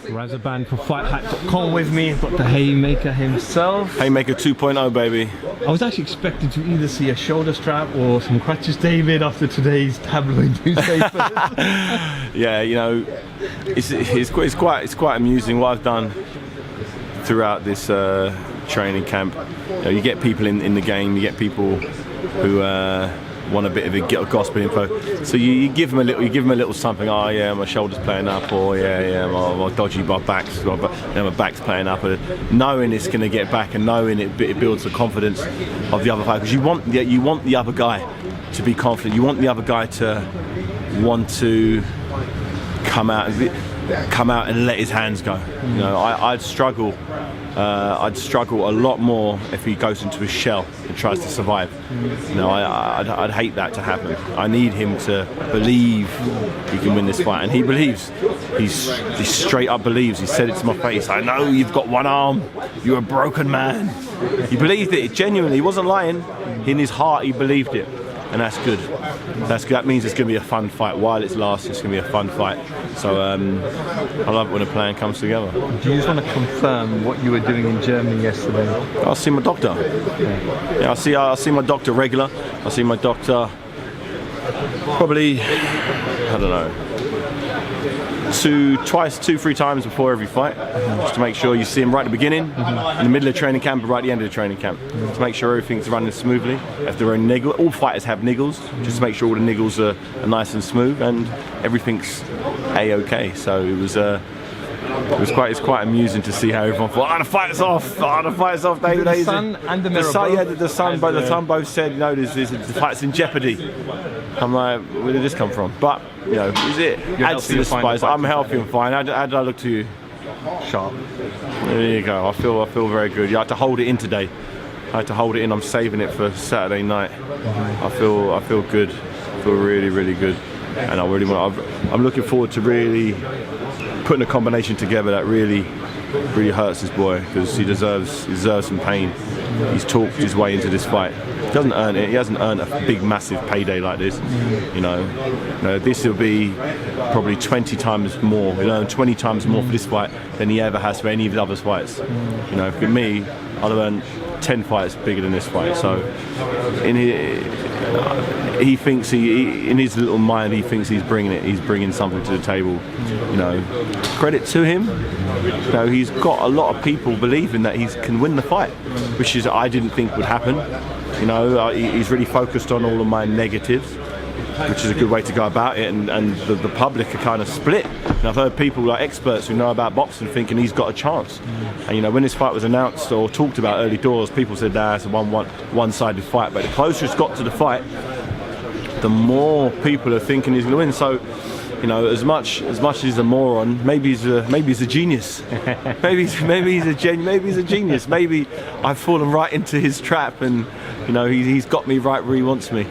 Razaban for FightHype.com with me. I've got the Haymaker himself. Haymaker 2.0, baby. I was actually expecting to either see a shoulder strap or some crutches, David, after today's tabloid newspapers. Yeah, you know, it's quite amusing what I've done throughout this training camp. You know, you get people in the game, you get people who want a bit of a gospel info. So you give them a little something. Oh yeah, my shoulder's playing up, or yeah, my dodgy, my back's playing up. Knowing it's going to get back, and knowing it builds the confidence of the other fighter. Because you want the other guy to be confident. You want the other guy to want to come out and let his hands go. You know, I'd struggle a lot more if he goes into his shell and tries to survive. You know, I'd hate that to happen. I need him to believe he can win this fight, and he believes. He straight up believes. He said it to my face. I know you've got one arm. You're a broken man. He believed it genuinely. He wasn't lying. In his heart, he believed it. And that's good. That's good. That means it's going to be a fun fight. While it's lasting, it's going to be a fun fight. So I love it when a plan comes together. Do you just want to confirm what you were doing in Germany yesterday? I'll see my doctor. Yeah, I see my doctor regular. I see my doctor probably, I don't know, 2-3 times before every fight, just to make sure you see him right at the beginning, in the middle of training camp, and right at the end of the training camp, to make sure everything's running smoothly. If there are niggles, all fighters have niggles, just to make sure all the niggles are nice and smooth and everything's a-okay. So it's quite amusing to see how everyone thought, the fight's off, David Haye. The sun and the mirror. The sun both said, you know, the fight's in jeopardy. I'm like, where did this come from? But, you know, is it? Adds to the spice. I'm healthy and fine. How did I look to you? Sharp. There you go. I feel very good. You had to hold it in today. I had to hold it in. I'm saving it for Saturday night. I feel good. I feel really, really good. And I'm looking forward to really putting a combination together that really hurts this boy, because he deserves some pain. He's talked his way into this fight. He doesn't earn it. He hasn't earned a big, massive payday like this. You know, this will be probably 20 times more. You know, 20 times more for this fight than he ever has for any of the other fights. You know, for me, I'll have earned 10 fights bigger than this fight. So, he thinks in his little mind, he thinks he's bringing it. He's bringing something to the table. You know, credit to him. You know, he's got a lot of people believing that he can win the fight, which is I didn't think would happen. You know, he's really focused on all of my negatives, which is a good way to go about it, and the public are kind of split. And I've heard people like experts who know about boxing thinking he's got a chance. And you know, when this fight was announced or talked about early doors, people said, nah, it's a one-sided fight. But the closer it's got to the fight, the more people are thinking he's going to win. So, you know, as much as he's a moron, maybe he's a genius. maybe he's a genius. Maybe I've fallen right into his trap, and you know, he's got me right where he wants me.